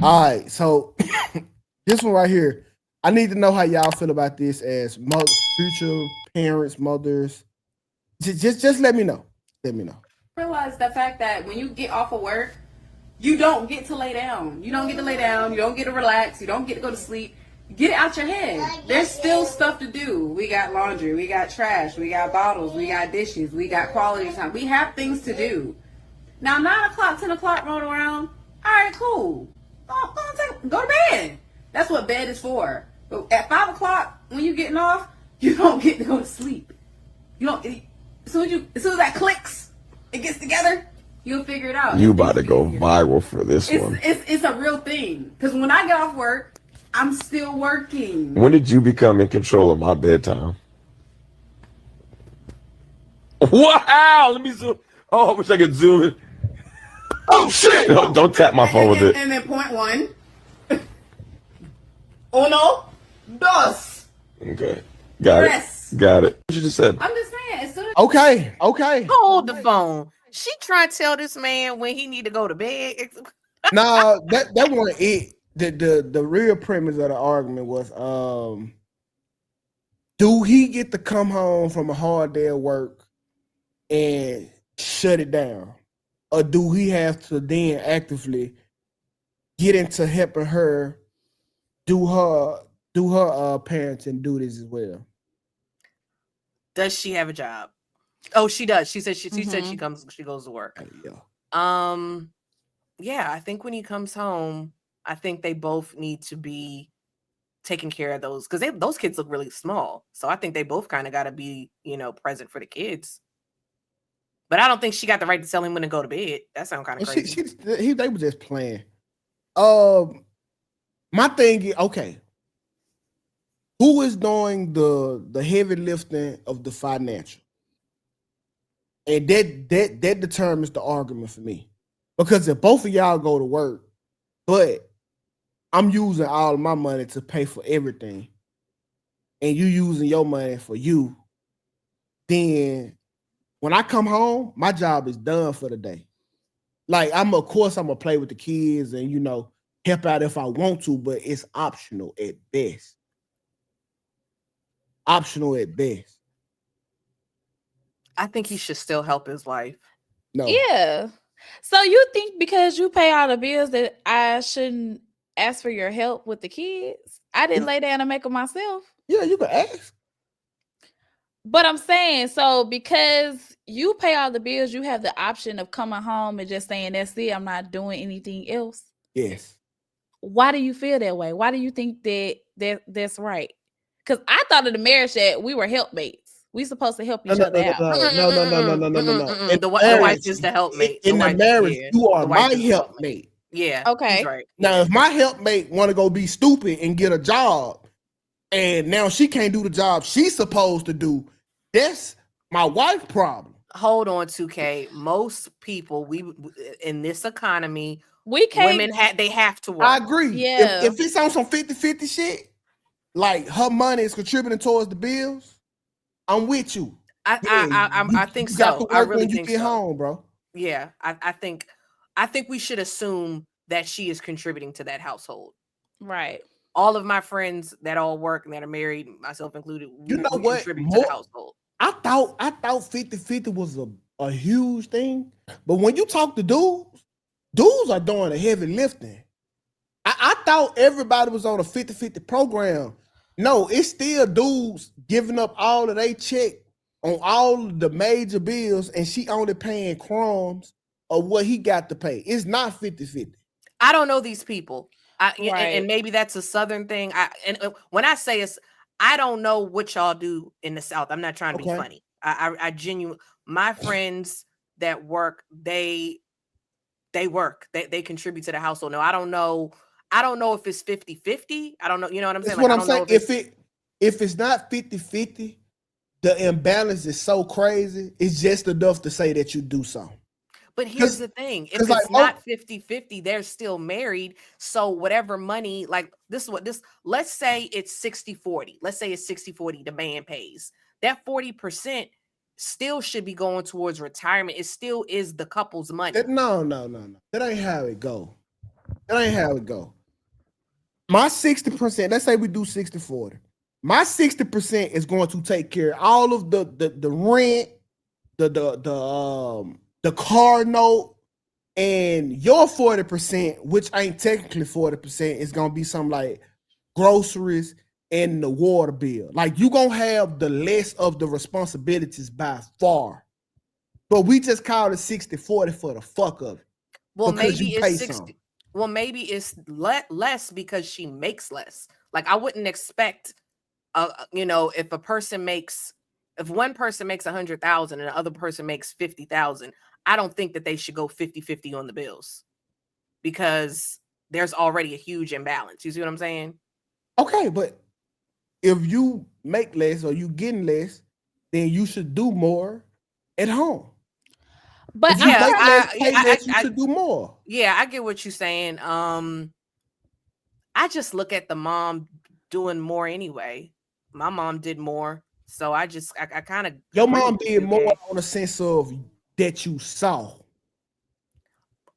All right, so this one right here, I need to know how y'all feel about this as future parents, mothers. Just let me know. Let me know. Realize the fact that when you get off of work, you don't get to lay down. You don't get to lay down. You don't get to relax. You don't get to go to sleep. Get it out your head. There's still stuff to do. We got laundry. We got trash. We got bottles. We got dishes. We got quality time. We have things to do. Now, 9 o'clock, 10 o'clock roll around. All right, cool. Go to bed. That's what bed is for. But at 5 o'clock, when you're getting off, you don't get to go to sleep. You don't. As soon as that clicks, it gets together. You'll figure it out. You about to go viral for this one. It's a real thing. Because when I get off work, I'm still working. When did you become in control of my bedtime? Wow! Let me zoom. Oh, I wish I could zoom in. Oh shit! No, don't tap my phone with it. And then point one. Uno, dos. Okay, got it. Got it. What you just said? I'm just saying. As soon as Okay. Hold the phone. She trying to tell this man when he need to go to bed. No, that wasn't it. The real premise of the argument was, do he get to come home from a hard day of work and shut it down, or do he have to then actively get into helping her do her parenting duties as well? Does she have a job? Oh, she does. She said she said she goes to work. Yeah, I think when he comes home, I think they both need to be taking care of those, because those kids look really small. So I think they both kind of got to be, present for the kids. But I don't think she got the right to tell him when to go to bed. That sounds kind of crazy. They were just playing. My thing is, okay, who is doing the heavy lifting of the financial? And that determines the argument for me. Because if both of y'all go to work, but I'm using all of my money to pay for everything, and you using your money for you, then when I come home, my job is done for the day. Like, of course I'm gonna play with the kids and help out if I want to, but it's optional at best. Optional at best. I think he should still help his wife. No. Yeah. So you think because you pay all the bills that I shouldn't ask for your help with the kids? I didn't lay down and make them myself. Yeah, you can ask. But I'm saying, so because you pay all the bills, you have the option of coming home and just saying, that's it, I'm not doing anything else. Yes. Why do you feel that way? Why do you think that's right? Because I thought of the marriage that we were helpmates. We supposed to help each other out. No. The wife is the helpmate. In the marriage, you are my helpmate. Yeah. Okay. He's right. Now, if my helpmate want to go be stupid and get a job, and now she can't do the job she's supposed to do, that's my wife's problem. Hold on, Tukay. Most people, we in this economy, we can't. Women they have to work. I agree. Yeah. If it's on some 50-50 shit, like her money is contributing towards the bills, I'm with you. I think so. I really think you get so. home, bro. Yeah, I think we should assume that she is contributing to that household. Right. All of my friends that all work and that are married, myself included, we contribute to the household. I thought 50-50 was a huge thing, but when you talk to dudes are doing the heavy lifting. I thought everybody was on a 50-50 program. No, it's still dudes giving up all of their check on all of the major bills, and she only paying crumbs of what he got to pay. It's not 50-50. I don't know these people. Right. And maybe that's a Southern thing. And when I say it's, I don't know what y'all do in the South. I'm not trying to be funny. I genuinely, my friends that work, they work. They contribute to the household. No, I don't know if it's 50-50. I don't know. You know what I'm saying? That's what I'm saying. If it's not 50-50, the imbalance is so crazy. It's just enough to say that you do something. But here's the thing. If it's not 50-50, they're still married. So whatever money, like let's say it's 60-40. Let's say it's 60-40, the man pays. That 40% still should be going towards retirement. It still is the couple's money. No. That ain't how it go. That ain't how it go. My 60%, let's say we do 60-40. My 60% is going to take care of all of the rent, the car note, and your 40%, which ain't technically 40%, is gonna be something like groceries and the water bill. Like you gonna have the less of the responsibilities by far. But we just call it 60-40 for the fuck of it. Well, maybe it's 60. Some. Well, maybe it's less because she makes less. Like I wouldn't expect, if one person makes 100,000 and the other person makes 50,000, I don't think that they should go 50-50 on the bills because there's already a huge imbalance. You see what I'm saying? Okay, but if you make less or you getting less, then you should do more at home. But you should do more. Yeah, I get what you're saying. I just look at the mom doing more anyway. My mom did more, so I kind of. Your mom did more on a sense of that you saw.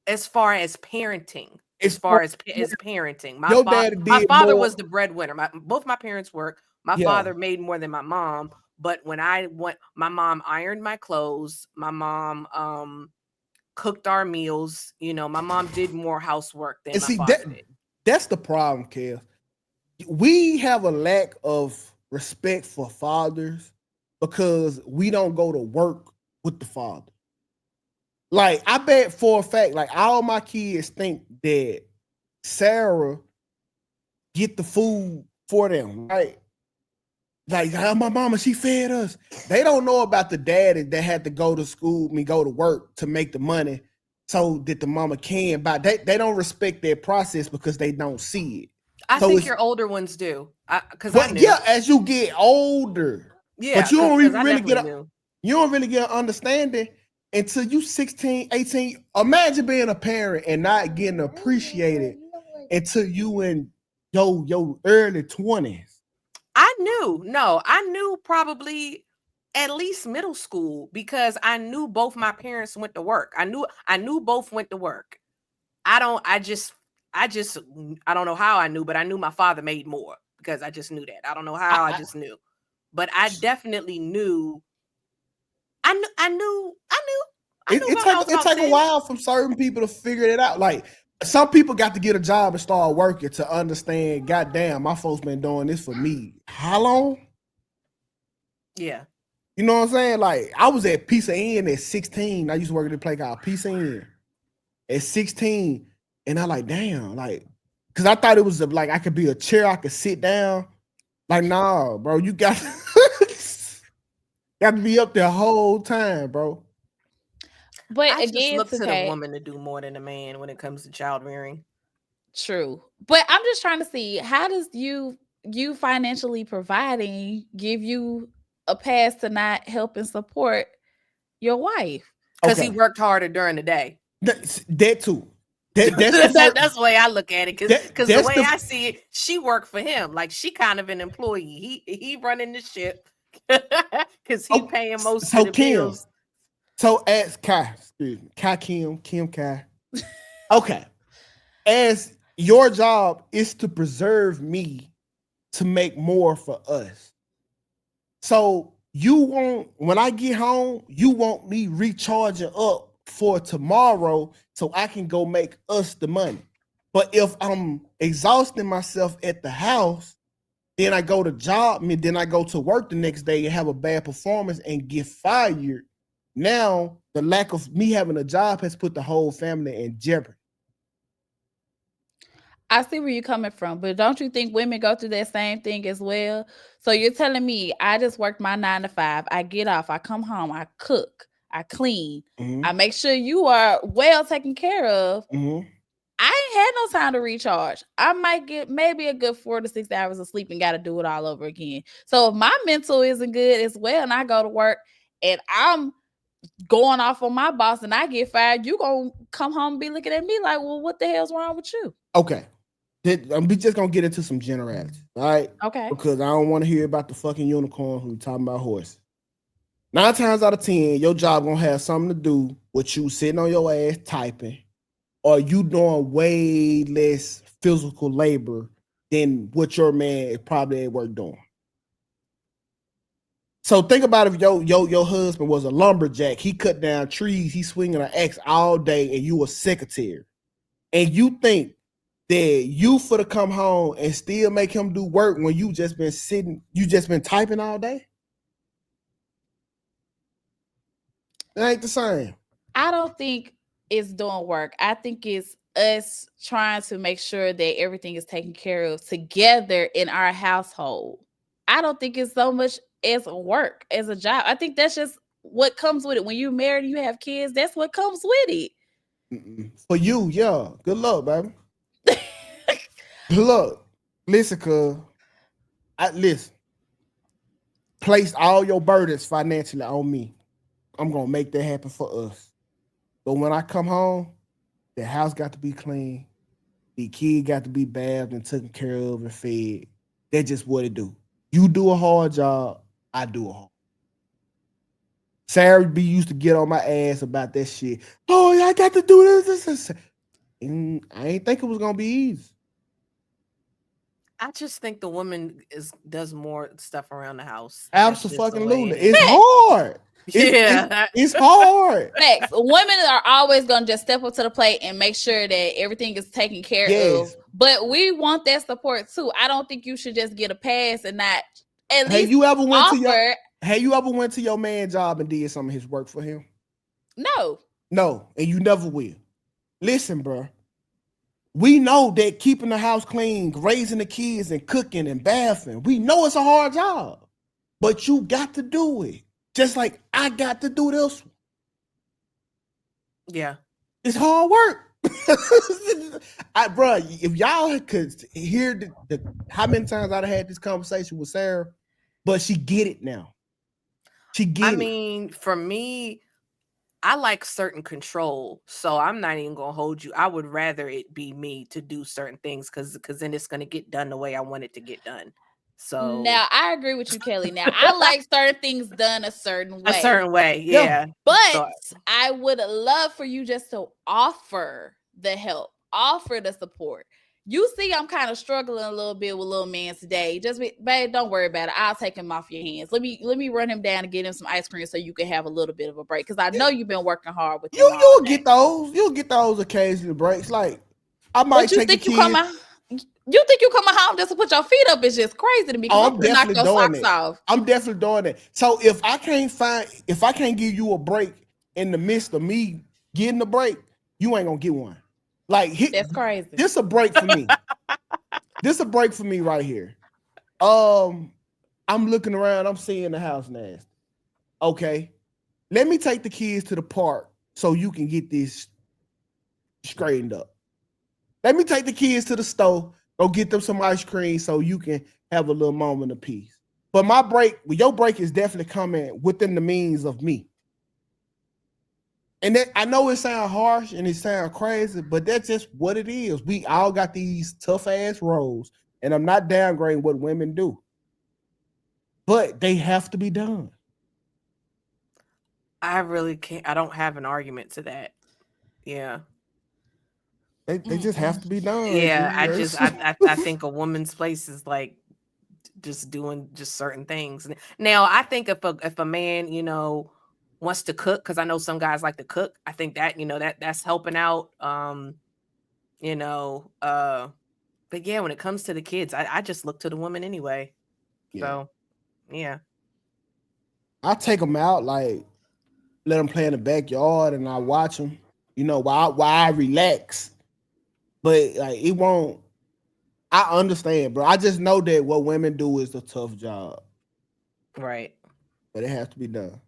As far as parenting, as parenting, my father was the breadwinner. Both my parents work. My father made more than my mom. But when my mom ironed my clothes. My mom cooked our meals. My mom did more housework than my father did. That's the problem, Kel. We have a lack of respect for fathers because we don't go to work with the father. Like, I bet for a fact, like all my kids think that Sarah get the food for them, right? Like, my mama, she fed us. They don't know about the daddy that had to go to school, go to work to make the money so that the mama can buy. They don't respect their process because they don't see it. I think your older ones do. As you get older. Yeah, but you don't really get an understanding until you 16, 18. Imagine being a parent and not getting appreciated until you in your early 20s. I knew probably at least middle school because I knew both my parents went to work. I knew both went to work. I don't know how I knew, but I knew my father made more because I just knew that. I don't know how, I just knew. But I definitely knew. I knew. It take a while for certain people to figure it out. Like, some people got to get a job and start working to understand, goddamn, my folks been doing this for me. How long? Yeah. You know what I'm saying? Like, I was at Pizza Inn at 16. I used to work at a place called Pizza Inn at 16. And I like, damn, like, because I thought it was like I could be a chair, I could sit down. Like, nah, bro, you got to be up there the whole time, bro. But I again, just look to the woman to do more than a man when it comes to child rearing. True. But I'm just trying to see, how does you financially providing give you a pass to not help and support your wife? Because he worked harder during the day. That too. That's the way I look at it. Because the way I see it, she worked for him. Like, she kind of an employee. He running the ship because he paying most of the bills. So as Kim. Okay. As your job is to preserve me to make more for us. So when I get home, you want me recharging up for tomorrow so I can go make us the money. But if I'm exhausting myself at the house, then I go to then I go to work the next day and have a bad performance and get fired. Now, the lack of me having a job has put the whole family in jeopardy. I see where you're coming from, but don't you think women go through that same thing as well? So you're telling me I just worked my 9 to 5. I get off, I come home, I cook, I clean, I make sure you are well taken care of. I ain't had no time to recharge. I might get maybe a good 4 to 6 hours of sleep and got to do it all over again. So if my mental isn't good as well and I go to work and I'm going off on my boss and I get fired, you gonna come home and be looking at me like, well, what the hell's wrong with you? Okay. I'm just gonna get into some generalities, all right? Okay. Because I don't want to hear about the fucking unicorn who talking about horses. 9 times out of 10, your job gonna have something to do with you sitting on your ass typing or you doing way less physical labor than what your man is probably at work doing. So think about if your husband was a lumberjack, he cut down trees, he swinging an axe all day, and you a secretary, and you think that you for to come home and still make him do work when you just been sitting, you just been typing all day? It ain't the same. I don't think it's doing work. I think it's us trying to make sure that everything is taken care of together in our household. I don't think it's so much as work, as a job. I think that's just what comes with it. When you're married and you have kids, that's what comes with it. For you, yeah. Good luck, baby. Good luck. Listen, cuz. Listen. Place all your burdens financially on me. I'm going to make that happen for us. But when I come home, the house got to be clean. The kid got to be bathed and taken care of and fed. That's just what it do. You do a hard job, I do a hard. Sarah B used to get on my ass about that shit. Oh, I got to do this. And I ain't think it was going to be easy. I just think the woman does more stuff around the house. Absolutely. It's hard. It's hard. Next, women are always gonna just step up to the plate and make sure that everything is taken care of. But we want that support too. I don't think you should just get a pass and not at least. Have you ever went to your man's job and did some of his work for him? No, and you never will. Listen, bro. We know that keeping the house clean, raising the kids, and cooking and bathing, we know it's a hard job, but you got to do it. Just like I got to do this one. Yeah. It's hard work. Bro, if y'all could hear how many times I've had this conversation with Sarah, but she get it now. I mean, for me, I like certain control, so I'm not even gonna hold you. I would rather it be me to do certain things because then it's gonna get done the way I want it to get done. So now I agree with you, Kelly. Now I like certain things done a certain way. Yeah. But I would love for you just to offer the help, offer the support. You see, I'm kind of struggling a little bit with little man today. Babe, don't worry about it. I'll take him off your hands. Let me run him down and get him some ice cream so you can have a little bit of a break. Because I know you've been working hard with him. You'll get those. You'll get those occasional breaks. Like I might take the kids. You think you coming home just to put your feet up is just crazy to me. I'm definitely doing it. I'm definitely doing it. So if I can't give you a break in the midst of me getting a break, you ain't gonna get one. Like that's crazy. This a break for me. This a break for me right here. I'm looking around. I'm seeing the house nasty. Okay, let me take the kids to the park so you can get this straightened up. Let me take the kids to the store. Go get them some ice cream so you can have a little moment of peace. But your break is definitely coming within the means of me. And I know it sounds harsh and it sounds crazy, but that's just what it is. We all got these tough ass roles, and I'm not downgrading what women do, but they have to be done. I really can't. I don't have an argument to that. Yeah. They just have to be done. Yeah, I think a woman's place is like just doing just certain things. Now, I think if a man, wants to cook, because I know some guys like to cook, I think that that's helping out. But yeah, when it comes to the kids, I just look to the woman anyway. Yeah. So yeah, I take them out, like let them play in the backyard, and I watch them. While I relax. But like it won't. I understand, bro. I just know that what women do is a tough job, right? But it has to be done.